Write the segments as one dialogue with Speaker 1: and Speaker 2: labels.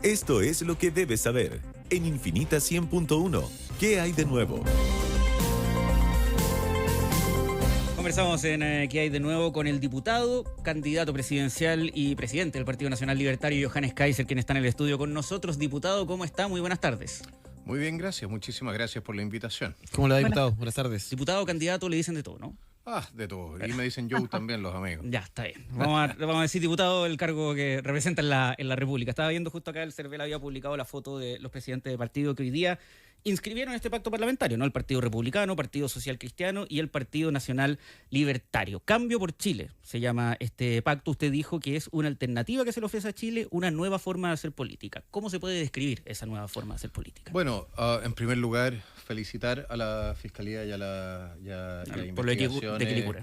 Speaker 1: Esto es lo que debes saber. En Infinita 100.1, ¿qué hay de nuevo?
Speaker 2: Conversamos en ¿Qué hay de nuevo? Con el diputado, candidato presidencial y presidente del Partido Nacional Libertario, Johannes Kaiser, quien está en el estudio con nosotros. Diputado, ¿cómo está? Muy buenas tardes.
Speaker 3: Muy bien, gracias. Muchísimas gracias por la invitación.
Speaker 4: ¿Cómo le va, diputado? Buenas tardes.
Speaker 2: Diputado, candidato, le dicen de todo, ¿no?
Speaker 3: De todo. Y me dicen Joe también los amigos.
Speaker 2: Ya, está bien. Vamos a decir, diputado, el cargo que representa en la República. Estaba viendo justo acá, el CERVEL había publicado la foto de los presidentes de partido que hoy día inscribieron este pacto parlamentario, ¿no? El Partido Republicano, Partido Social Cristiano y el Partido Nacional Libertario. Cambio por Chile se llama este pacto. Usted dijo que es una alternativa que se le ofrece a Chile, una nueva forma de hacer política. ¿Cómo se puede describir esa nueva forma de hacer política?
Speaker 3: Bueno, en primer lugar, felicitar a la Fiscalía y a la investigación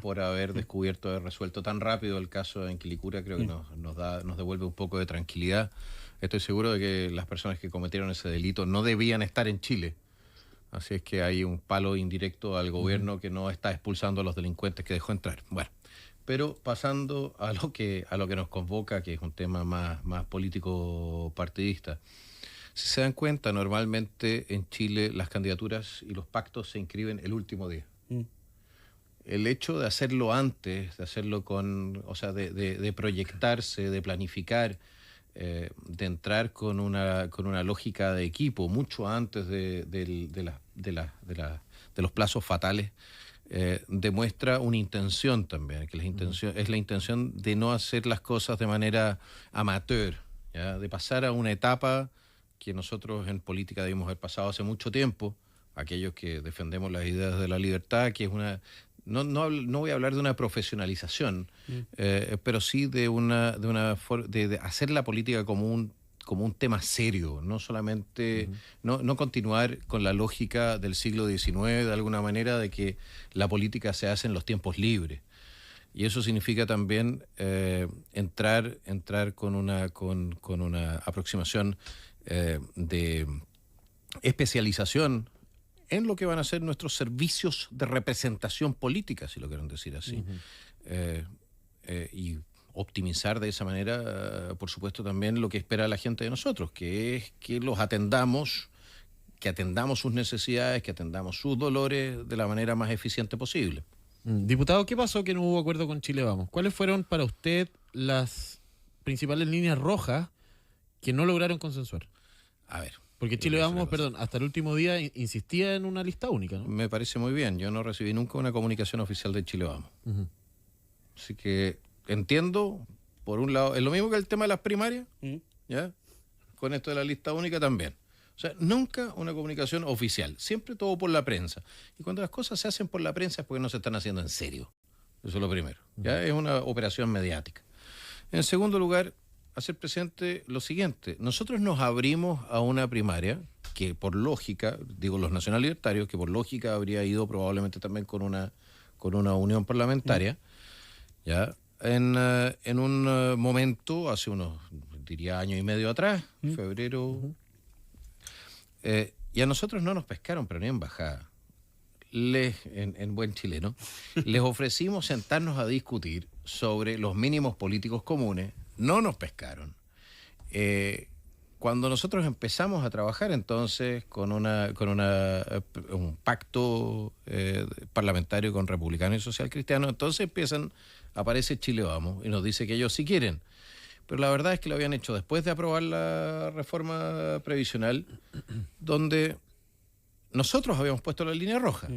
Speaker 3: por haber descubierto, haber resuelto tan rápido el caso en Quilicura. Creo que nos devuelve un poco de tranquilidad. Estoy seguro de que las personas que cometieron ese delito no debían estar en Chile. Así es que hay un palo indirecto al gobierno que no está expulsando a los delincuentes que dejó entrar. Bueno, pero pasando a lo que nos convoca, que es un tema más político partidista. Si se dan cuenta, normalmente en Chile las candidaturas y los pactos se inscriben el último día. El hecho de hacerlo antes, de hacerlo de proyectarse, de planificar, de entrar con una lógica de equipo mucho antes de los plazos fatales, demuestra una intención también, que es la intención de no hacer las cosas de manera amateur, ¿ya? De pasar a una etapa que nosotros en política debimos haber pasado hace mucho tiempo, aquellos que defendemos las ideas de la libertad, que es una... No voy a hablar de una profesionalización, pero sí de hacer la política como un tema serio, no solamente, no continuar con la lógica del siglo XIX, de alguna manera, de que la política se hace en los tiempos libres. Y eso significa también entrar con una aproximación de especialización en lo que van a ser nuestros servicios de representación política, si lo quieren decir así. Y optimizar de esa manera, por supuesto, también lo que espera la gente de nosotros, que es que los atendamos, que atendamos sus necesidades, que atendamos sus dolores de la manera más eficiente posible.
Speaker 4: Diputado, ¿qué pasó que no hubo acuerdo con Chile Vamos? ¿Cuáles fueron para usted las principales líneas rojas que no lograron consensuar?
Speaker 3: A ver.
Speaker 4: Porque Chile Vamos, hasta el último día insistía en una lista única, ¿no?
Speaker 3: Me parece muy bien. Yo no recibí nunca una comunicación oficial de Chile Vamos. Así que entiendo, por un lado, es lo mismo que el tema de las primarias, ¿ya? Con esto de la lista única también. O sea, nunca una comunicación oficial. Siempre todo por la prensa. Y cuando las cosas se hacen por la prensa es porque no se están haciendo en serio. Eso es lo primero. ¿Ya? Es una operación mediática. En segundo lugar, hacer presente lo siguiente. Nosotros nos abrimos a una primaria que por lógica, digo los nacional libertarios, que por lógica habría ido probablemente también con una unión parlamentaria, ¿ya? En un momento, hace unos, diría, año y medio atrás, febrero, y a nosotros no nos pescaron, pero ni en bajada. En buen chileno, les ofrecimos sentarnos a discutir sobre los mínimos políticos comunes. No nos pescaron. Cuando nosotros empezamos a trabajar entonces con un pacto parlamentario con Republicano y Social Cristiano, entonces aparece Chile Vamos y nos dice que ellos sí quieren. Pero la verdad es que lo habían hecho después de aprobar la reforma previsional, donde nosotros habíamos puesto la línea roja.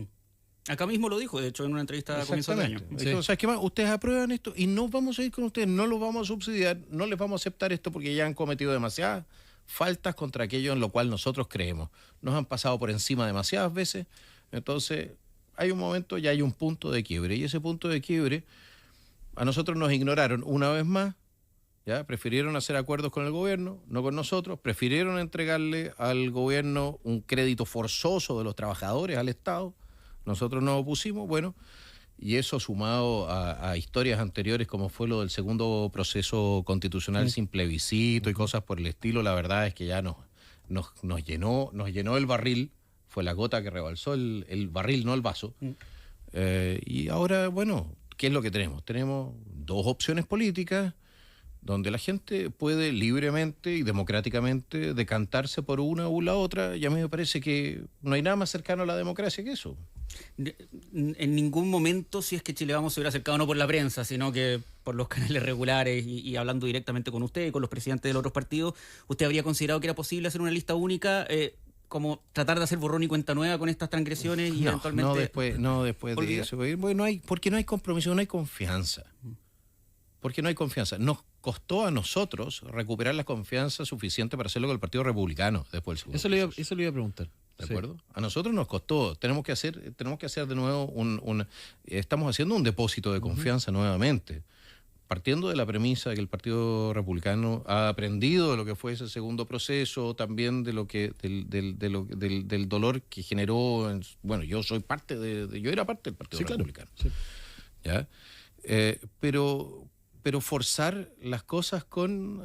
Speaker 2: Acá mismo lo dijo, de hecho, en una entrevista a comienzos de año.
Speaker 3: Sí. Entonces, ¿qué más? Ustedes aprueban esto y no vamos a ir con ustedes, no los vamos a subsidiar, no les vamos a aceptar esto porque ya han cometido demasiadas faltas contra aquello en lo cual nosotros creemos. Nos han pasado por encima demasiadas veces, entonces hay un momento y hay un punto de quiebre. Y ese punto de quiebre, a nosotros nos ignoraron una vez más, ¿ya? Prefirieron hacer acuerdos con el gobierno, no con nosotros, prefirieron entregarle al gobierno un crédito forzoso de los trabajadores al Estado. Nosotros nos opusimos, bueno, y eso sumado a historias anteriores como fue lo del segundo proceso constitucional sin plebiscito y cosas por el estilo, la verdad es que ya nos llenó el barril, fue la gota que rebalsó el barril, no el vaso. Y ahora, bueno, ¿qué es lo que tenemos? Tenemos dos opciones políticas, donde la gente puede libremente y democráticamente decantarse por una u la otra, y a mí me parece que no hay nada más cercano a la democracia que eso.
Speaker 2: En ningún momento, si es que Chile Vamos se hubiera acercado no por la prensa, sino que por los canales regulares y hablando directamente con usted y con los presidentes de los otros partidos, ¿usted habría considerado que era posible hacer una lista única, como tratar de hacer borrón y cuenta nueva con estas transgresiones y eventualmente...
Speaker 3: No después de eso. Porque no hay compromiso, no hay confianza. Porque no hay confianza. Nos costó a nosotros recuperar la confianza suficiente para hacerlo con el Partido Republicano después del segundo proceso.
Speaker 4: Eso le iba a preguntar.
Speaker 3: ¿De acuerdo? A nosotros nos costó. Tenemos que hacer de nuevo estamos haciendo un depósito de confianza nuevamente, partiendo de la premisa de que el Partido Republicano ha aprendido de lo que fue ese segundo proceso, también de lo que del dolor que generó. Bueno, yo soy yo era parte del Partido Republicano.
Speaker 4: Claro. Sí.
Speaker 3: ¿Ya? Pero forzar las cosas con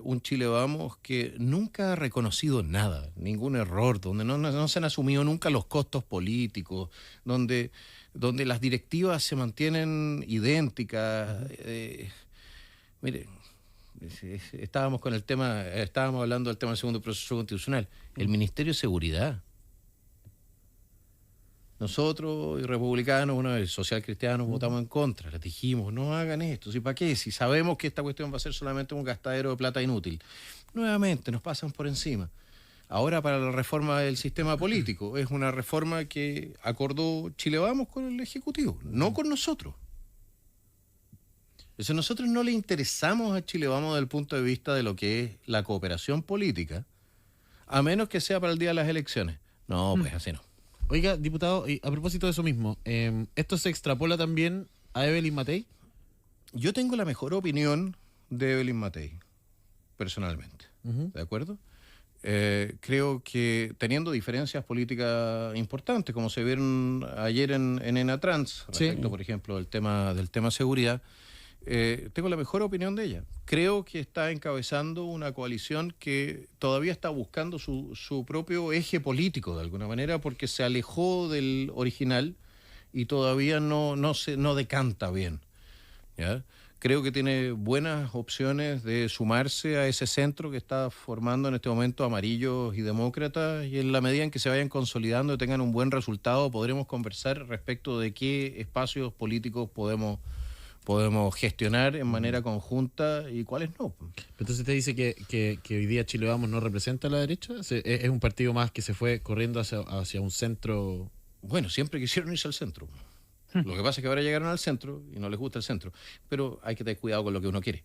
Speaker 3: un Chile Vamos que nunca ha reconocido nada, ningún error, donde no se han asumido nunca los costos políticos, donde las directivas se mantienen idénticas. Mire, estábamos hablando del tema del segundo proceso constitucional, el Ministerio de Seguridad. Nosotros y republicanos, una vez socialcristianos, votamos en contra, les dijimos, no hagan esto, ¿sí? ¿Para qué? Si sabemos que esta cuestión va a ser solamente un gastadero de plata inútil. Nuevamente nos pasan por encima. Ahora para la reforma del sistema político, es una reforma que acordó Chile Vamos con el Ejecutivo, no con nosotros. Entonces nosotros no le interesamos a Chile Vamos desde el punto de vista de lo que es la cooperación política, a menos que sea para el día de las elecciones. No, pues así no.
Speaker 4: Oiga, diputado, y a propósito de eso mismo, ¿esto se extrapola también a Evelyn Matei?
Speaker 3: Yo tengo la mejor opinión de Evelyn Matei, personalmente. ¿De acuerdo? Creo que teniendo diferencias políticas importantes, como se vieron ayer en Enatrans, respecto, por ejemplo, del tema seguridad, tengo la mejor opinión de ella. Creo que está encabezando una coalición que todavía está buscando su propio eje político de alguna manera, porque se alejó del original y todavía no decanta bien, ¿ya? Creo que tiene buenas opciones de sumarse a ese centro que está formando en este momento amarillos y demócratas, y en la medida en que se vayan consolidando y tengan un buen resultado, podremos conversar respecto de qué espacios políticos podemos gestionar en manera conjunta y cuáles no.
Speaker 4: Entonces usted dice que hoy día Chile Vamos no representa a la derecha, es un partido más que se fue corriendo hacia un centro.
Speaker 3: Bueno, siempre quisieron irse al centro. Lo que pasa es que ahora llegaron al centro y no les gusta el centro, pero hay que tener cuidado con lo que uno quiere.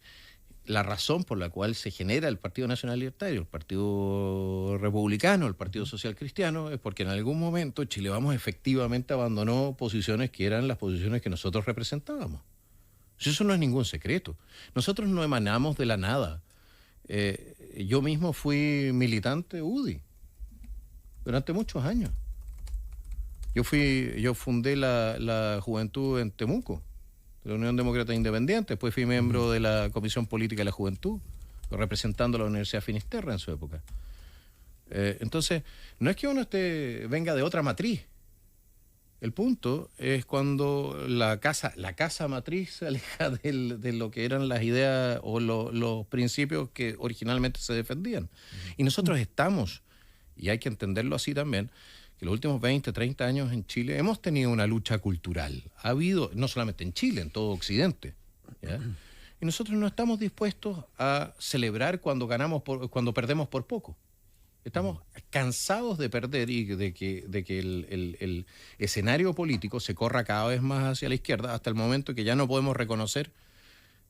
Speaker 3: La razón por la cual se genera el Partido Nacional Libertario, el Partido Republicano, el Partido Social Cristiano, es porque en algún momento Chile Vamos efectivamente abandonó posiciones que eran las posiciones que nosotros representábamos. Eso no es ningún secreto. Nosotros no emanamos de la nada. Yo mismo fui militante UDI durante muchos años. Yo fundé la juventud en Temuco, de la Unión Demócrata Independiente. Después fui miembro de la Comisión Política de la Juventud, representando a la Universidad Finisterra en su época. Entonces, no es que uno venga de otra matriz. El punto es cuando la casa matriz se aleja de lo que eran las ideas o los principios que originalmente se defendían. Y nosotros estamos, y hay que entenderlo así también, que los últimos 20, 30 años en Chile hemos tenido una lucha cultural. Ha habido, no solamente en Chile, en todo Occidente, ¿ya? Y nosotros no estamos dispuestos a celebrar cuando perdemos por poco. Estamos cansados de perder y de que el escenario político se corra cada vez más hacia la izquierda hasta el momento que ya no podemos reconocer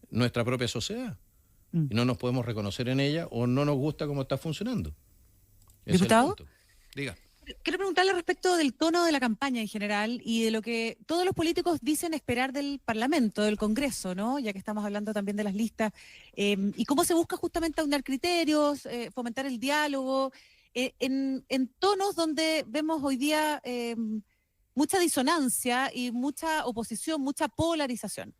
Speaker 3: nuestra propia sociedad. Y no nos podemos reconocer en ella o no nos gusta cómo está funcionando.
Speaker 5: ¿Diputado?
Speaker 3: Diga.
Speaker 5: Quiero preguntarle respecto del tono de la campaña en general y de lo que todos los políticos dicen esperar del Parlamento, del Congreso, ¿no? Ya que estamos hablando también de las listas, y cómo se busca justamente aunar criterios, fomentar el diálogo, en tonos donde vemos hoy día mucha disonancia y mucha oposición, mucha polarización.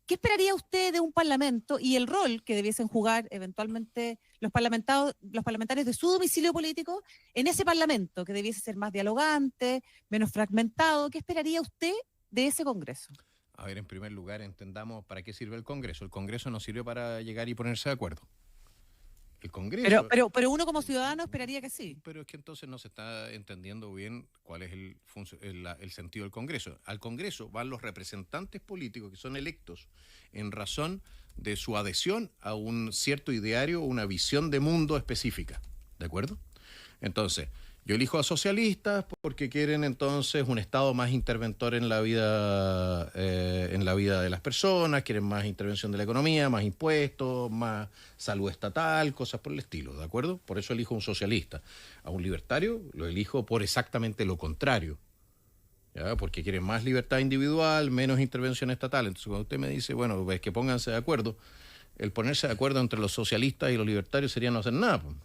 Speaker 5: ¿Qué esperaría usted de un Parlamento y el rol que debiesen jugar eventualmente los parlamentarios de su domicilio político en ese Parlamento, que debiese ser más dialogante, menos fragmentado? ¿Qué esperaría usted de ese Congreso?
Speaker 3: A ver, en primer lugar, entendamos para qué sirve el Congreso. El Congreso no sirve para llegar y ponerse de acuerdo. El Congreso...
Speaker 5: Pero uno como ciudadano esperaría que sí.
Speaker 3: Pero es que entonces no se está entendiendo bien cuál es el sentido del Congreso. Al Congreso van los representantes políticos que son electos en razón de su adhesión a un cierto ideario o una visión de mundo específica. ¿De acuerdo? Entonces, yo elijo a socialistas porque quieren entonces un Estado más interventor en la vida de las personas, quieren más intervención de la economía, más impuestos, más salud estatal, cosas por el estilo, ¿de acuerdo? Por eso elijo un socialista. A un libertario lo elijo por exactamente lo contrario, ¿ya? Porque quieren más libertad individual, menos intervención estatal. Entonces, cuando usted me dice, bueno, es que pónganse de acuerdo, el ponerse de acuerdo entre los socialistas y los libertarios sería no hacer nada, pues.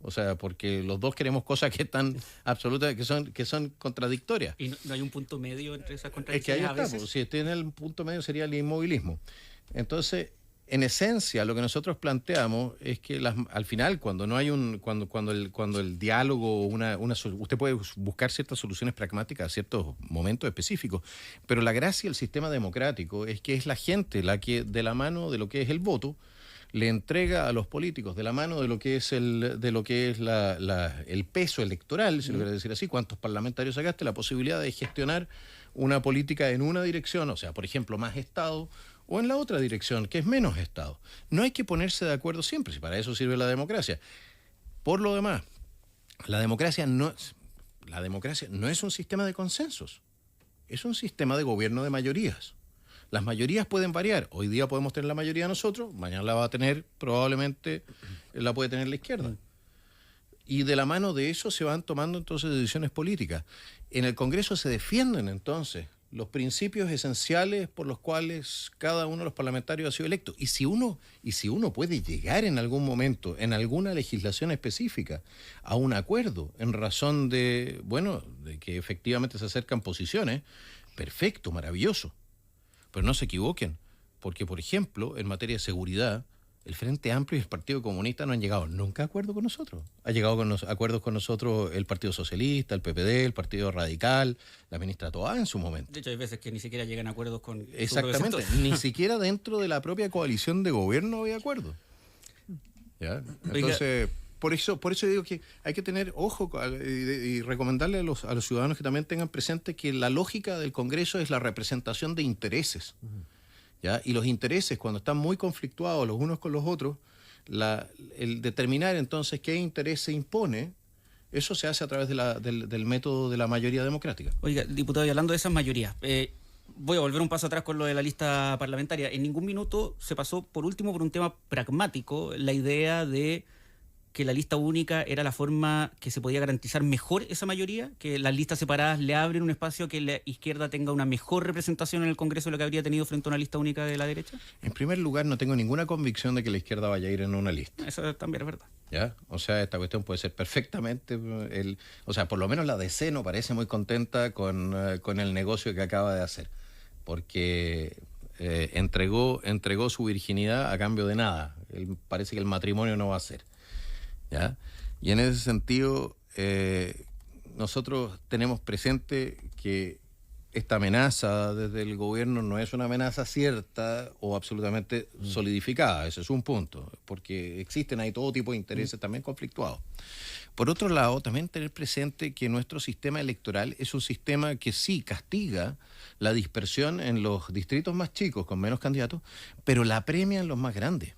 Speaker 3: O sea, porque los dos queremos cosas que están absolutas, que son contradictorias.
Speaker 2: ¿Y no hay un punto medio entre esas contradicciones?
Speaker 3: Es que ahí estamos. Si tiene el punto medio sería el inmovilismo. Entonces, en esencia, lo que nosotros planteamos es que al final, cuando no hay cuando el diálogo, usted puede buscar ciertas soluciones pragmáticas a ciertos momentos específicos, pero la gracia del sistema democrático es que es la gente la que, de la mano de lo que es el voto, le entrega a los políticos de la mano de lo que es el peso electoral, si lo quiero decir así, cuántos parlamentarios sacaste, la posibilidad de gestionar una política en una dirección, o sea, por ejemplo, más Estado, o en la otra dirección, que es menos Estado. No hay que ponerse de acuerdo siempre, si para eso sirve la democracia. Por lo demás, la democracia no es un sistema de consensos, es un sistema de gobierno de mayorías. Las mayorías pueden variar. Hoy día podemos tener la mayoría nosotros, mañana la va a tener, probablemente la puede tener la izquierda. Y de la mano de eso se van tomando entonces decisiones políticas. En el Congreso se defienden entonces los principios esenciales por los cuales cada uno de los parlamentarios ha sido electo. Y si uno puede llegar en algún momento, en alguna legislación específica, a un acuerdo en razón de que efectivamente se acercan posiciones, perfecto, maravilloso. Pero no se equivoquen, porque, por ejemplo, en materia de seguridad, el Frente Amplio y el Partido Comunista no han llegado nunca a acuerdo con nosotros. Ha llegado acuerdos con nosotros el Partido Socialista, el PPD, el Partido Radical, la ministra Toá en su momento.
Speaker 2: De hecho, hay veces que ni siquiera llegan a acuerdos con...
Speaker 3: Exactamente, ni siquiera dentro de la propia coalición de gobierno había acuerdo. ¿Ya? Entonces... Por eso digo que hay que tener ojo y recomendarle a los ciudadanos que también tengan presente que la lógica del Congreso es la representación de intereses. ¿Ya? Y los intereses, cuando están muy conflictuados los unos con los otros, el determinar entonces qué interés se impone, eso se hace a través del método de la mayoría democrática.
Speaker 2: Oiga, diputado, y hablando de esas mayorías, voy a volver un paso atrás con lo de la lista parlamentaria. En ningún minuto se pasó, por último, por un tema pragmático, la idea de que la lista única era la forma que se podía garantizar mejor esa mayoría, que las listas separadas le abren un espacio que la izquierda tenga una mejor representación en el Congreso de lo que habría tenido frente a una lista única de la derecha?
Speaker 3: En primer lugar, no tengo ninguna convicción de que la izquierda vaya a ir en una lista.
Speaker 2: Eso también es verdad.
Speaker 3: ¿Ya? O sea, esta cuestión puede ser perfectamente... por lo menos la DC no parece muy contenta con el negocio que acaba de hacer, porque entregó su virginidad a cambio de nada. Parece que el matrimonio no va a ser. ¿Ya? Y en ese sentido, nosotros tenemos presente que esta amenaza desde el gobierno no es una amenaza cierta o absolutamente solidificada, ese es un punto, porque existen ahí todo tipo de intereses también conflictuados. Por otro lado, también tener presente que nuestro sistema electoral es un sistema que sí castiga la dispersión en los distritos más chicos, con menos candidatos, pero la premia en los más grandes.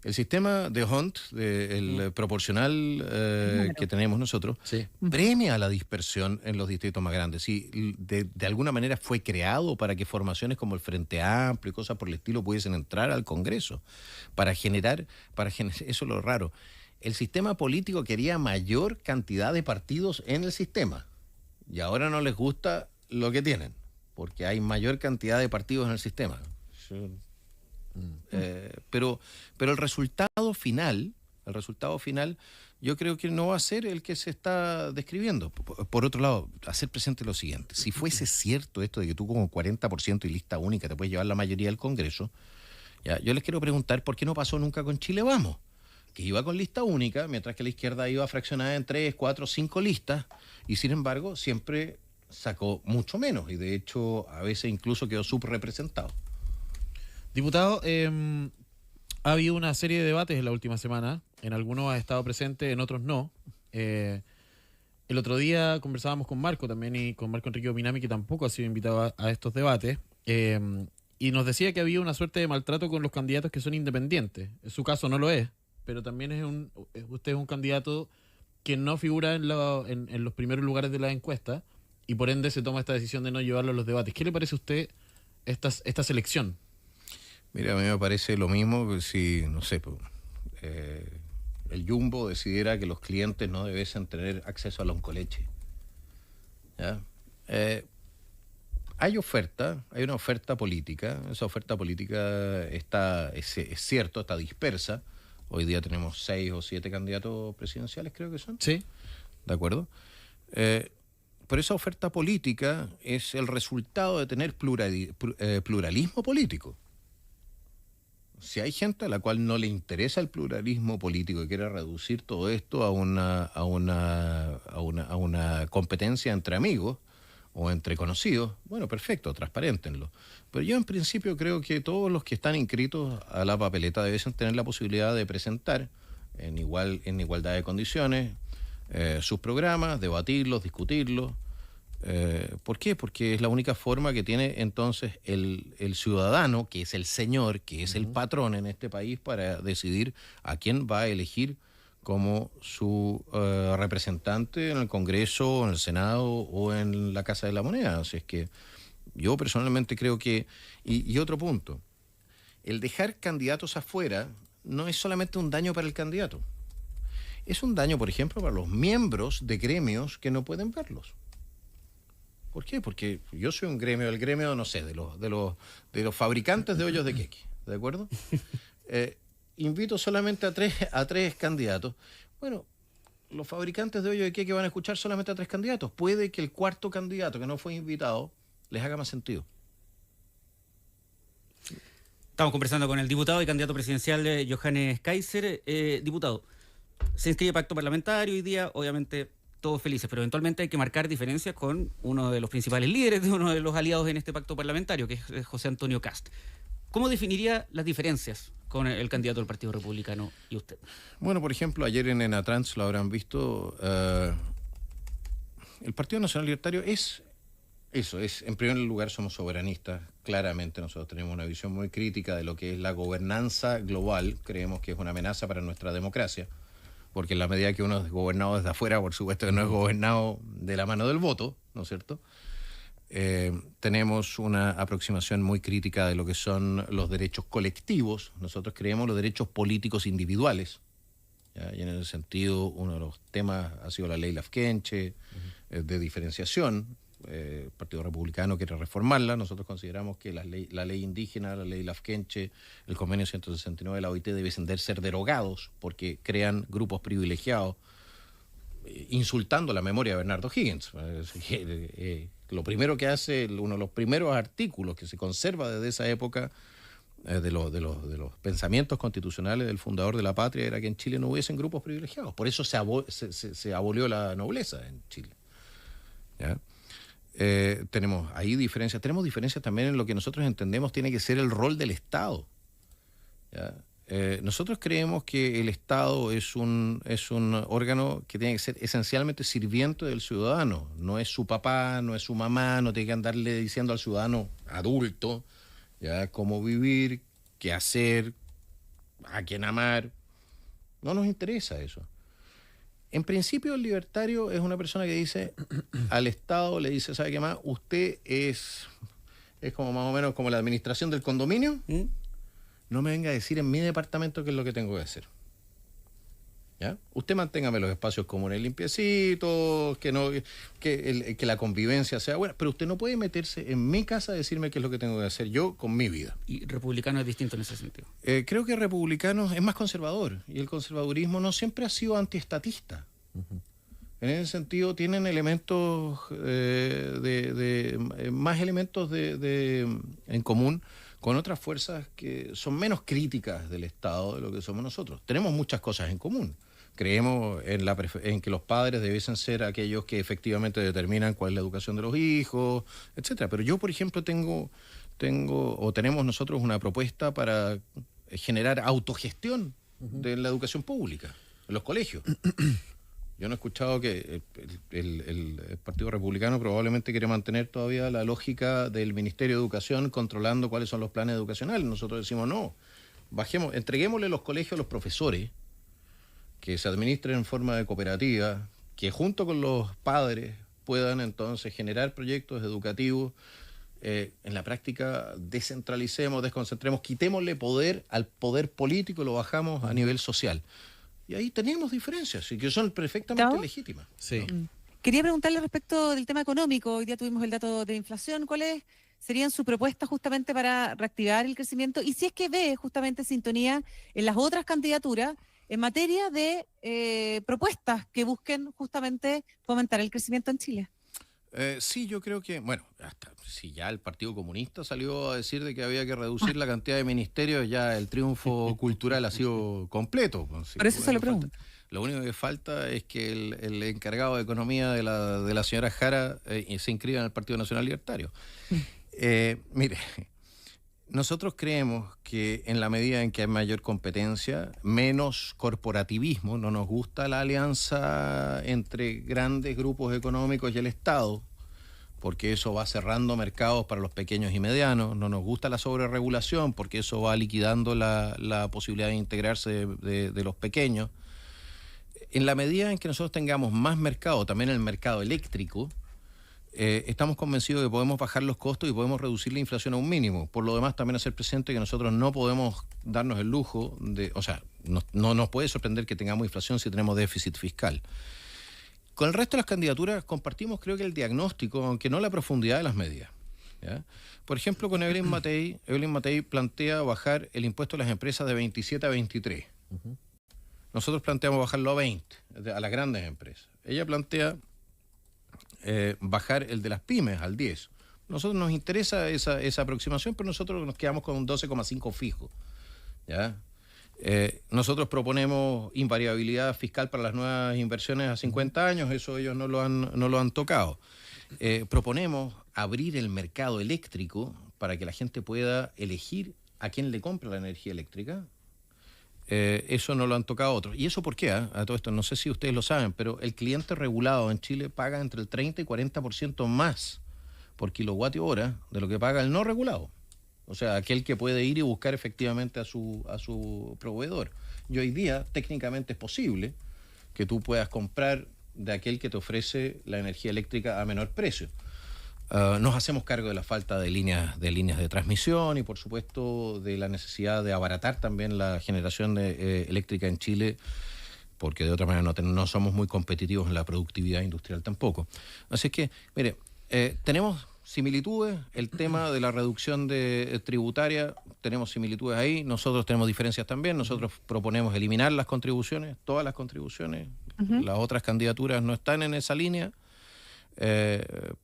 Speaker 3: El sistema de Hunt, el proporcional que tenemos nosotros, sí, premia la dispersión en los distritos más grandes. Sí, de alguna manera fue creado para que formaciones como el Frente Amplio y cosas por el estilo pudiesen entrar al Congreso, para generar eso es lo raro. El sistema político quería mayor cantidad de partidos en el sistema, y ahora no les gusta lo que tienen, porque hay mayor cantidad de partidos en el sistema. Pero el resultado final yo creo que no va a ser el que se está describiendo. Por otro lado, hacer presente lo siguiente: si fuese cierto esto de que tú con 40% y lista única te puedes llevar la mayoría del Congreso, ya, yo les quiero preguntar por qué no pasó nunca con Chile Vamos, que iba con lista única, mientras que la izquierda iba fraccionada en 3, 4, 5 listas, y sin embargo siempre sacó mucho menos y de hecho a veces incluso quedó subrepresentado.
Speaker 4: Diputado, ha habido una serie de debates en la última semana, en algunos ha estado presente, en otros no. El otro día conversábamos con Marco también y con Marco Enrique Ominami, que tampoco ha sido invitado a estos debates, y nos decía que había una suerte de maltrato con los candidatos que son independientes. En su caso no lo es, pero también usted es un candidato que no figura en los primeros lugares de la encuesta y por ende se toma esta decisión de no llevarlo a los debates. ¿Qué le parece a usted esta selección?
Speaker 3: Mira, a mí me parece lo mismo que si, no sé, el Jumbo decidiera que los clientes no debiesen tener acceso a la oncoleche. ¿Ya? Hay una oferta política. Esa oferta política es cierto, está dispersa. Hoy día tenemos 6 o 7 candidatos presidenciales, creo que son.
Speaker 4: Sí.
Speaker 3: ¿De acuerdo? Pero esa oferta política es el resultado de tener pluralismo político. Si hay gente a la cual no le interesa el pluralismo político y quiere reducir todo esto a una competencia entre amigos o entre conocidos, bueno, perfecto, transparéntenlo. Pero yo en principio creo que todos los que están inscritos a la papeleta deben tener la posibilidad de presentar en igualdad de condiciones sus programas, debatirlos, discutirlos. ¿Por qué? Porque es la única forma que tiene entonces el ciudadano, que es el señor, que es el patrón en este país, para decidir a quién va a elegir como su representante en el Congreso, en el Senado o en la Casa de la Moneda. O sea, es que yo personalmente creo que... Y otro punto, el dejar candidatos afuera no es solamente un daño para el candidato, es un daño, por ejemplo, para los miembros de gremios que no pueden verlos. ¿Por qué? Porque yo soy un gremio, el gremio, no sé, de los fabricantes de hoyos de queque, ¿de acuerdo? Invito solamente a tres candidatos. Bueno, los fabricantes de hoyos de queque van a escuchar solamente a 3 candidatos. Puede que el cuarto candidato que no fue invitado les haga más sentido.
Speaker 2: Estamos conversando con el diputado y candidato presidencial Johannes Kaiser. Diputado, se inscribe pacto parlamentario hoy día, obviamente todos felices, pero eventualmente hay que marcar diferencias con uno de los principales líderes de uno de los aliados en este pacto parlamentario, que es José Antonio Kast. ¿Cómo definiría las diferencias con el candidato del Partido Republicano y usted?
Speaker 3: Bueno, por ejemplo, ayer en Enatrans lo habrán visto, el Partido Nacional Libertario es, en primer lugar, somos soberanistas, claramente nosotros tenemos una visión muy crítica de lo que es la gobernanza global, creemos que es una amenaza para nuestra democracia, porque en la medida que uno es gobernado desde afuera, por supuesto que no es gobernado de la mano del voto, ¿no es cierto? Tenemos una aproximación muy crítica de lo que son los derechos colectivos. Nosotros creemos los derechos políticos individuales, ¿ya? Y en ese sentido uno de los temas ha sido la ley Lafkenche, de diferenciación. El Partido Republicano quiere reformarla. Nosotros consideramos que la ley indígena, la ley Lafkenche, el convenio 169 de la OIT deben ser derogados porque crean grupos privilegiados, insultando la memoria de Bernardo Higgins. Lo primero que hace, uno de los primeros artículos que se conserva desde esa época de los pensamientos constitucionales del fundador de la patria era que en Chile no hubiesen grupos privilegiados. Por eso se abolió la nobleza en Chile. ¿Ya? Tenemos ahí diferencias. Tenemos diferencias también en lo que nosotros entendemos tiene que ser el rol del Estado. ¿Ya? Nosotros creemos que el Estado es un órgano que tiene que ser esencialmente sirviente del ciudadano. No es su papá, no es su mamá, no tiene que andarle diciendo al ciudadano adulto, ¿ya?, cómo vivir, qué hacer, a quién amar. No nos interesa eso. En principio, el libertario es una persona que dice al Estado, le dice, ¿sabe qué más? Usted es como más o menos como la administración del condominio. No me venga a decir en mi departamento qué es lo que tengo que hacer. ¿Ya? Usted manténgame los espacios comunes limpiecitos, que la convivencia sea buena, pero usted no puede meterse en mi casa a decirme qué es lo que tengo que hacer yo con mi vida.
Speaker 2: ¿Y republicano es distinto en ese sentido?
Speaker 3: Creo que republicano es más conservador, y el conservadurismo no siempre ha sido antiestatista. En ese sentido tienen elementos más elementos en común con otras fuerzas que son menos críticas del Estado de lo que somos nosotros. Tenemos muchas cosas en común. Creemos en que los padres debiesen ser aquellos que efectivamente determinan cuál es la educación de los hijos, etcétera. Pero yo, por ejemplo, tenemos nosotros una propuesta para generar autogestión de la educación pública en los colegios. Yo no he escuchado que el Partido Republicano probablemente quiere mantener todavía la lógica del Ministerio de Educación controlando cuáles son los planes educacionales. Nosotros decimos no, entreguémosle los colegios a los profesores, que se administren en forma de cooperativa, que junto con los padres puedan entonces generar proyectos educativos. En la práctica descentralicemos, desconcentremos, quitémosle poder al poder político y lo bajamos a nivel social. Y ahí tenemos diferencias, y que son perfectamente legítimas.
Speaker 4: Sí.
Speaker 5: Quería preguntarle respecto del tema económico. Hoy día tuvimos el dato de inflación. ¿Cuáles serían sus propuestas justamente para reactivar el crecimiento? Y si es que ve justamente sintonía en las otras candidaturas en materia de propuestas que busquen justamente fomentar el crecimiento en Chile.
Speaker 3: Sí, yo creo que, bueno, hasta si ya el Partido Comunista salió a decir de que había que reducir la cantidad de ministerios, ya el triunfo cultural ha sido completo. Pues,
Speaker 5: por eso se lo pregunto.
Speaker 3: Lo único que falta es que el encargado de economía de la señora Jara se inscriba en el Partido Nacional Libertario. Mire, nosotros creemos que en la medida en que hay mayor competencia, menos corporativismo, no nos gusta la alianza entre grandes grupos económicos y el Estado, porque eso va cerrando mercados para los pequeños y medianos. No nos gusta la sobreregulación, porque eso va liquidando la posibilidad de integrarse de los pequeños. En la medida en que nosotros tengamos más mercado, también el mercado eléctrico, estamos convencidos de que podemos bajar los costos y podemos reducir la inflación a un mínimo. Por lo demás, también hacer presente que nosotros no podemos darnos el lujo de... O sea, no nos puede sorprender que tengamos inflación si tenemos déficit fiscal. Con el resto de las candidaturas compartimos, creo que el diagnóstico, aunque no la profundidad de las medidas, ¿ya? Por ejemplo, con Evelyn Matei plantea bajar el impuesto a las empresas de 27 a 23. Nosotros planteamos bajarlo a 20, a las grandes empresas. Ella plantea bajar el de las pymes al 10. Nosotros nos interesa esa aproximación, pero nosotros nos quedamos con un 12,5 fijo, ¿ya? Nosotros proponemos invariabilidad fiscal para las nuevas inversiones a 50 años, eso ellos no lo han tocado. Proponemos abrir el mercado eléctrico para que la gente pueda elegir a quién le compra la energía eléctrica. Eso no lo han tocado otros. ¿Y eso por qué? A todo esto, no sé si ustedes lo saben, pero el cliente regulado en Chile paga entre el 30 y 40% más por kilovatio hora de lo que paga el no regulado. O sea, aquel que puede ir y buscar efectivamente a su proveedor. Y hoy día, técnicamente es posible que tú puedas comprar de aquel que te ofrece la energía eléctrica a menor precio. Nos hacemos cargo de la falta de líneas de transmisión y, por supuesto, de la necesidad de abaratar también la generación eléctrica en Chile, porque de otra manera no somos muy competitivos en la productividad industrial tampoco. Así que, mire, tenemos similitudes, el tema de la reducción tributaria, tenemos similitudes ahí, nosotros tenemos diferencias también, nosotros proponemos eliminar las contribuciones, todas las contribuciones, las otras candidaturas no están en esa línea.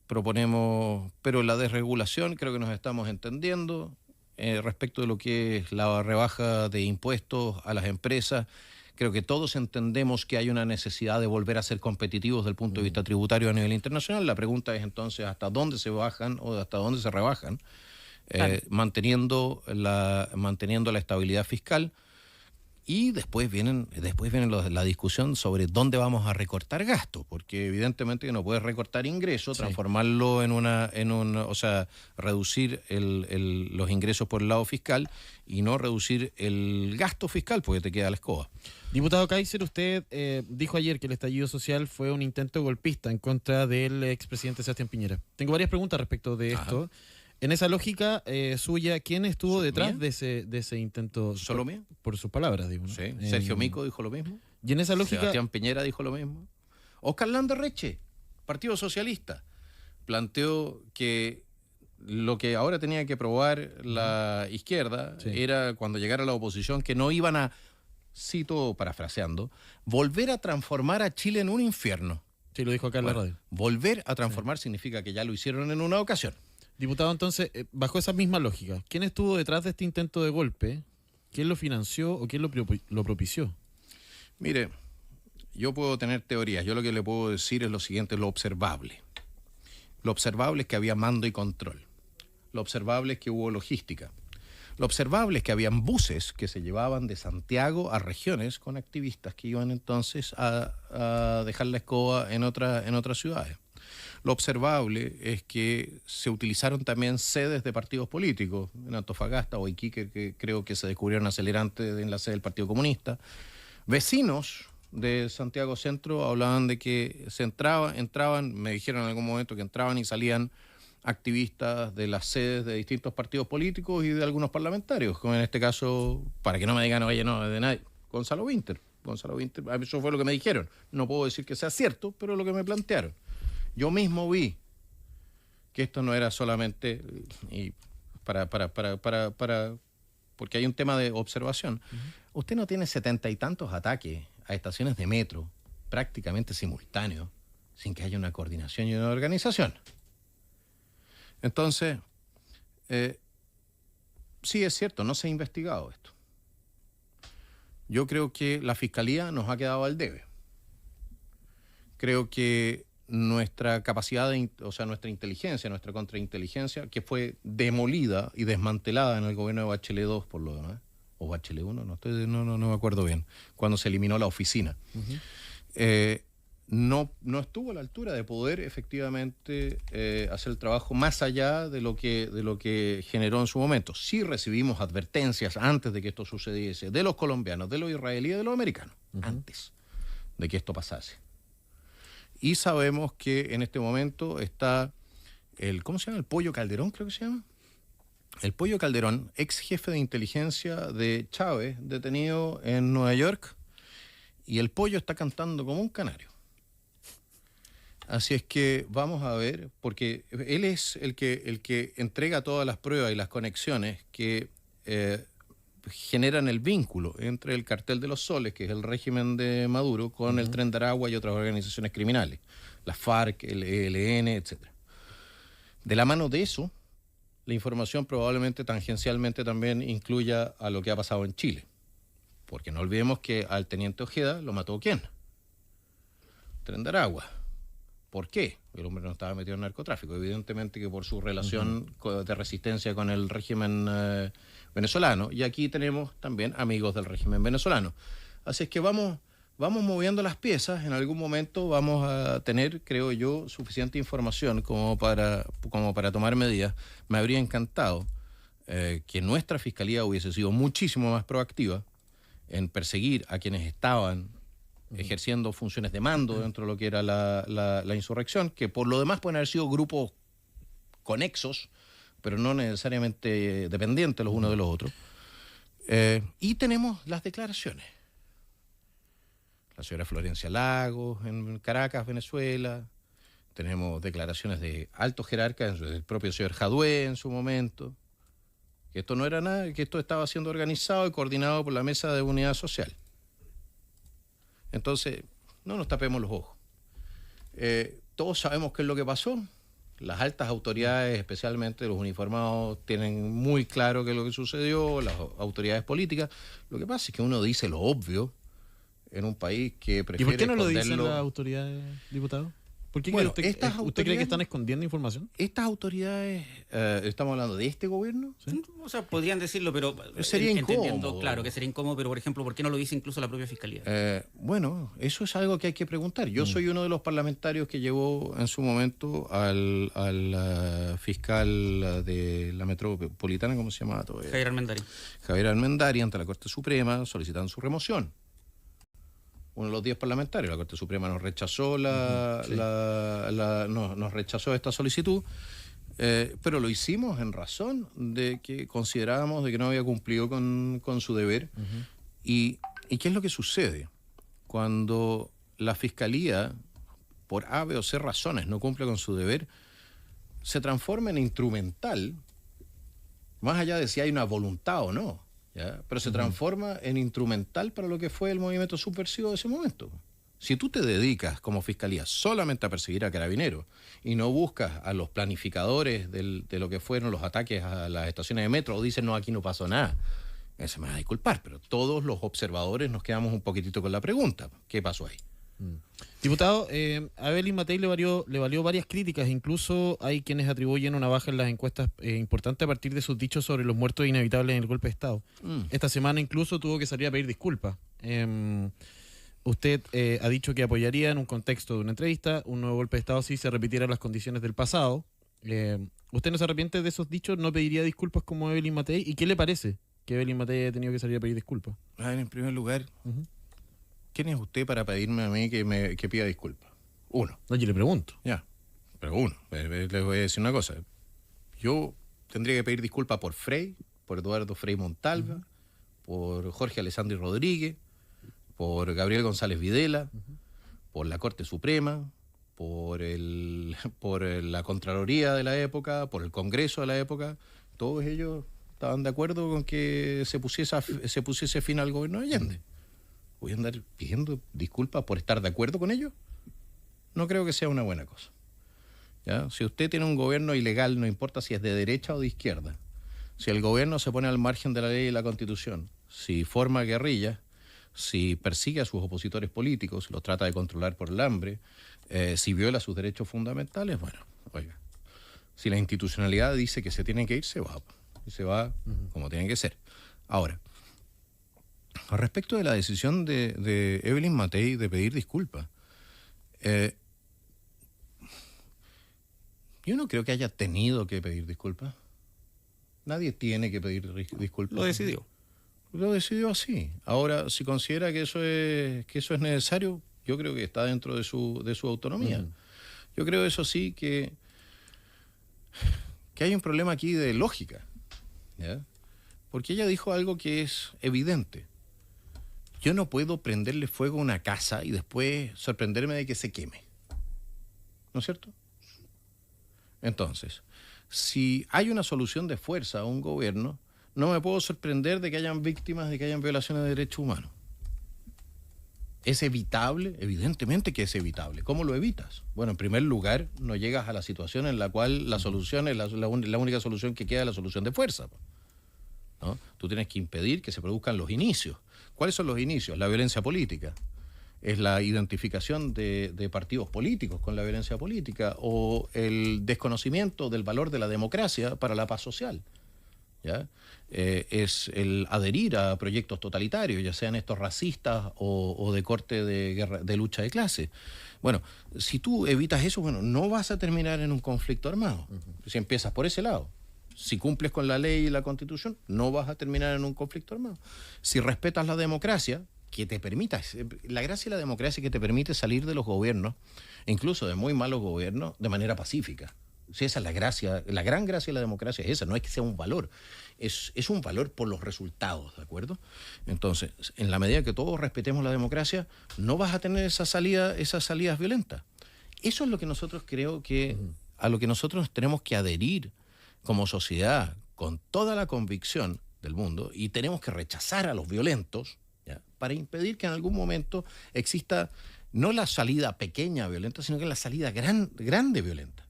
Speaker 3: Proponemos, pero la desregulación creo que nos estamos entendiendo respecto de lo que es la rebaja de impuestos a las empresas. Creo que todos entendemos que hay una necesidad de volver a ser competitivos desde el punto de vista tributario a nivel internacional. La pregunta es entonces hasta dónde se bajan o hasta dónde se rebajan, manteniendo la estabilidad fiscal. Y después viene la discusión sobre dónde vamos a recortar gastos, porque evidentemente que no puedes recortar ingresos, transformarlo o sea, reducir los ingresos por el lado fiscal y no reducir el gasto fiscal, porque te queda la escoba.
Speaker 4: Diputado Kaiser, usted dijo ayer que el estallido social fue un intento golpista en contra del expresidente Sebastián Piñera. Tengo varias preguntas respecto de esto. En esa lógica suya, ¿quién estuvo detrás de ese intento?
Speaker 3: ¿Solo mía?
Speaker 4: Por sus palabras, digo, ¿no?
Speaker 3: Sí. Sergio Mico dijo lo mismo.
Speaker 4: Y en esa lógica...
Speaker 3: Sebastián Piñera dijo lo mismo. Óscar Landerreche, Partido Socialista, planteó que lo que ahora tenía que probar la izquierda era, cuando llegara la oposición, que no iban a, cito parafraseando, volver a transformar a Chile en un infierno.
Speaker 4: Sí, lo dijo acá en la radio.
Speaker 3: Volver a transformar significa que ya lo hicieron en una ocasión.
Speaker 4: Diputado, entonces, bajo esa misma lógica, ¿quién estuvo detrás de este intento de golpe? ¿Quién lo financió o quién lo propició?
Speaker 3: Mire, yo puedo tener teorías. Yo lo que le puedo decir es lo siguiente, lo observable. Lo observable es que había mando y control. Lo observable es que hubo logística. Lo observable es que habían buses que se llevaban de Santiago a regiones con activistas que iban entonces a dejar la escoba en otras ciudades. Lo observable es que se utilizaron también sedes de partidos políticos, en Antofagasta o Iquique, que creo que se descubrieron acelerantes en la sede del Partido Comunista. Vecinos de Santiago Centro hablaban de que entraban, me dijeron en algún momento que entraban y salían activistas de las sedes de distintos partidos políticos y de algunos parlamentarios, como en este caso, para que no me digan, oye, no, de nadie, Gonzalo Winter, eso fue lo que me dijeron. No puedo decir que sea cierto, pero lo que me plantearon. Yo mismo vi que esto no era solamente, y porque hay un tema de observación. Uh-huh. Usted no tiene 70 y tantos ataques a estaciones de metro prácticamente simultáneos sin que haya una coordinación y una organización. Entonces, sí es cierto, no se ha investigado esto. Yo creo que la Fiscalía nos ha quedado al debe. Creo que nuestra capacidad, nuestra inteligencia, nuestra contrainteligencia, que fue demolida y desmantelada en el gobierno de Bachelet 2 por lo demás, o Bachelet 1, no me acuerdo bien, cuando se eliminó la oficina. Uh-huh. No estuvo a la altura de poder efectivamente hacer el trabajo más allá de lo que generó en su momento. Sí recibimos advertencias antes de que esto sucediese de los colombianos, de los israelíes y de los americanos, uh-huh, antes de que esto pasase. Y sabemos que en este momento está ¿cómo se llama? El Pollo Calderón, creo que se llama. El Pollo Calderón, ex jefe de inteligencia de Chávez, detenido en Nueva York, y el Pollo está cantando como un canario. Así es que vamos a ver, porque él es el que entrega todas las pruebas y las conexiones que generan el vínculo entre el Cartel de los Soles, que es el régimen de Maduro, con uh-huh, el Tren de Aragua y otras organizaciones criminales, la FARC, el ELN, etc. De la mano de eso, la información probablemente tangencialmente también incluya a lo que ha pasado en Chile. Porque no olvidemos que al teniente Ojeda lo mató ¿quién? Tren de Aragua. ¿Por qué? El hombre no estaba metido en narcotráfico. Evidentemente que por su relación uh-huh, de resistencia con el régimen venezolano. Y aquí tenemos también amigos del régimen venezolano. Así es que vamos moviendo las piezas. En algún momento vamos a tener, creo yo, suficiente información como para tomar medidas. Me habría encantado que nuestra Fiscalía hubiese sido muchísimo más proactiva en perseguir a quienes estaban ejerciendo funciones de mando dentro de lo que era la insurrección, que por lo demás pueden haber sido grupos conexos, pero no necesariamente dependientes los unos de los otros. Y tenemos las declaraciones. La señora Florencia Lagos en Caracas, Venezuela. Tenemos declaraciones de altos jerarcas, del propio señor Jadue en su momento, que esto no era nada, que esto estaba siendo organizado y coordinado por la Mesa de Unidad Social. Entonces, no nos tapemos los ojos. Todos sabemos qué es lo que pasó. Las altas autoridades, especialmente los uniformados, tienen muy claro qué es lo que sucedió, las autoridades políticas. Lo que pasa es que uno dice lo obvio en un país que prefiere...
Speaker 4: ¿Y por qué no lo dicen las autoridades, diputado? ¿Por qué usted cree que están escondiendo información?
Speaker 3: Estas autoridades, estamos hablando de este gobierno.
Speaker 2: ¿Sí? O sea, podrían decirlo, pero
Speaker 3: sería
Speaker 2: incómodo. Claro, que sería incómodo, pero por ejemplo, ¿por qué no lo dice incluso la propia Fiscalía?
Speaker 3: Bueno, eso es algo que hay que preguntar. Yo soy uno de los parlamentarios que llevó en su momento al fiscal de la metropolitana, ¿cómo se llama? Javier Almendari ante la Corte Suprema solicitando su remoción. Uno de los 10 parlamentarios, la Corte Suprema nos rechazó nos rechazó esta solicitud, pero lo hicimos en razón de que considerábamos de que no había cumplido con su deber. Uh-huh. ¿Y qué es lo que sucede? Cuando la Fiscalía, por A, B o C razones, no cumple con su deber, se transforma en instrumental, más allá de si hay una voluntad o no. ¿Ya? Pero se transforma en instrumental para lo que fue el movimiento subversivo de ese momento. Si tú te dedicas como fiscalía solamente a perseguir a carabineros y no buscas a los planificadores de lo que fueron los ataques a las estaciones de metro, o dicen, no, aquí no pasó nada, se me va a disculpar, pero todos los observadores nos quedamos un poquitito con la pregunta, ¿qué pasó ahí?
Speaker 4: Diputado, a Evelyn Matei le valió varias críticas, incluso hay quienes atribuyen una baja en las encuestas importante a partir de sus dichos sobre los muertos inevitables en el golpe de Estado. Esta semana incluso tuvo que salir a pedir disculpas. Usted ha dicho que apoyaría en un contexto de una entrevista un nuevo golpe de Estado si se repitieran las condiciones del pasado. ¿Usted no se arrepiente de esos dichos? ¿No pediría disculpas como Evelyn Matei? ¿Y qué le parece que Evelyn Matei haya tenido que salir a pedir disculpas?
Speaker 3: A ver, en primer lugar... ¿Quién es usted para pedirme a mí que pida disculpas? Uno.
Speaker 4: No, yo le pregunto.
Speaker 3: Ya, pero uno. Les voy a decir una cosa. Yo tendría que pedir disculpas por Frei, por Eduardo Frei Montalva, por Jorge Alessandri Rodríguez, por Gabriel González Videla, por la Corte Suprema, por la Contraloría de la época, por el Congreso de la época. Todos ellos estaban de acuerdo con que se pusiese fin al gobierno de Allende. ¿Voy a andar pidiendo disculpas por estar de acuerdo con ellos? No creo que sea una buena cosa. ¿Ya? Si usted tiene un gobierno ilegal, no importa si es de derecha o de izquierda, si el gobierno se pone al margen de la ley y la Constitución, si forma guerrillas, si persigue a sus opositores políticos, si los trata de controlar por el hambre, si viola sus derechos fundamentales, bueno, oiga, si la institucionalidad dice que se tiene que ir, se va. Y se va como tiene que ser. Ahora, respecto de la decisión de Evelyn Matei de pedir disculpas, yo no creo que haya tenido que pedir disculpas. Nadie tiene que pedir disculpas.
Speaker 2: Lo decidió.
Speaker 3: Lo decidió así. Ahora, si considera que eso es necesario, yo creo que está dentro de su autonomía. Yo creo, eso sí, que hay un problema aquí de lógica, ¿ya? Porque ella dijo algo que es evidente. Yo no puedo prenderle fuego a una casa y después sorprenderme de que se queme. ¿No es cierto? Entonces, si hay una solución de fuerza a un gobierno, no me puedo sorprender de que hayan víctimas, de que hayan violaciones de derechos humanos. ¿Es evitable? Evidentemente que es evitable. ¿Cómo lo evitas? Bueno, en primer lugar, no llegas a la situación en la cual la solución es la única solución que queda, es la solución de fuerza, ¿no? Tú tienes que impedir que se produzcan los inicios. ¿Cuáles son los inicios? La violencia política. Es la identificación de partidos políticos con la violencia política o el desconocimiento del valor de la democracia para la paz social, ¿ya? Es el adherir a proyectos totalitarios, ya sean estos racistas o de corte de lucha de clase. Bueno, si tú evitas eso, bueno, no vas a terminar en un conflicto armado. Si empiezas por ese lado. Si cumples con la ley y la Constitución, no vas a terminar en un conflicto armado. Si respetas la democracia, que te permita, la gracia de la democracia es que te permite salir de los gobiernos, incluso de muy malos gobiernos, de manera pacífica. Si esa es la gracia, la gran gracia de la democracia es esa, no es que sea un valor, es un valor por los resultados, ¿de acuerdo? Entonces, en la medida que todos respetemos la democracia, no vas a tener esas salidas violentas. Eso es lo que nosotros creo que, a lo que nosotros tenemos que adherir como sociedad, con toda la convicción del mundo, y tenemos que rechazar a los violentos, ¿ya? Para impedir que en algún momento exista no la salida pequeña violenta, sino que la salida grande violenta.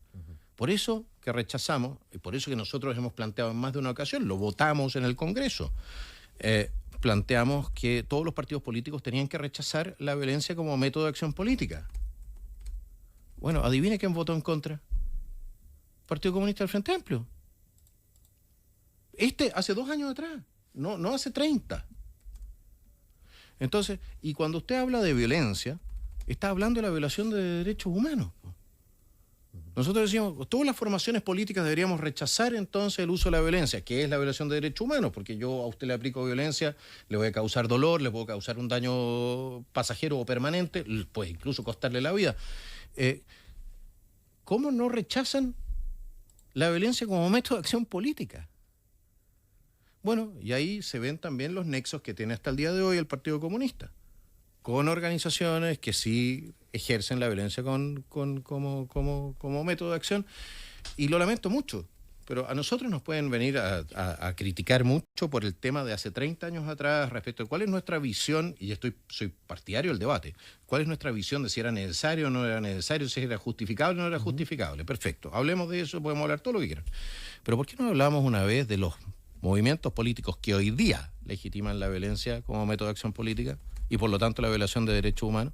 Speaker 3: Por eso que rechazamos, y por eso que nosotros hemos planteado en más de una ocasión, lo votamos en el Congreso, planteamos que todos los partidos políticos tenían que rechazar la violencia como método de acción política. Bueno, adivine quién votó en contra. Partido Comunista del Frente Amplio. Hace 2 años atrás, no hace 30. Entonces, y cuando usted habla de violencia, está hablando de la violación de derechos humanos. Nosotros decimos, todas las formaciones políticas deberíamos rechazar entonces el uso de la violencia, que es la violación de derechos humanos, porque yo a usted le aplico violencia, le voy a causar dolor, le puedo causar un daño pasajero o permanente, puede incluso costarle la vida. ¿Cómo no rechazan la violencia como método de acción política? Bueno, y ahí se ven también los nexos que tiene hasta el día de hoy el Partido Comunista, con organizaciones que sí ejercen la violencia como método de acción, y lo lamento mucho, pero a nosotros nos pueden venir a criticar mucho por el tema de hace 30 años atrás respecto de cuál es nuestra visión, y soy partidario del debate, cuál es nuestra visión de si era necesario o no era necesario, si era justificable o no era justificable. Perfecto, hablemos de eso, podemos hablar todo lo que quieran, pero ¿por qué no hablamos una vez de los movimientos políticos que hoy día legitiman la violencia como método de acción política y por lo tanto la violación de derechos humanos?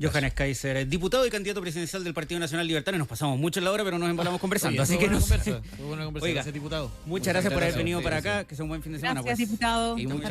Speaker 2: Johannes Kaiser, diputado y candidato presidencial del Partido Nacional Libertario. Nos pasamos mucho en la hora, pero nos embalamos conversando.
Speaker 4: Oye,
Speaker 2: así que
Speaker 4: buena conversa,
Speaker 2: Oiga,
Speaker 4: gracias, diputado.
Speaker 2: Muchas gracias por haber venido para acá. Que sea un buen fin de semana.
Speaker 5: Gracias, diputado.
Speaker 2: Y muchas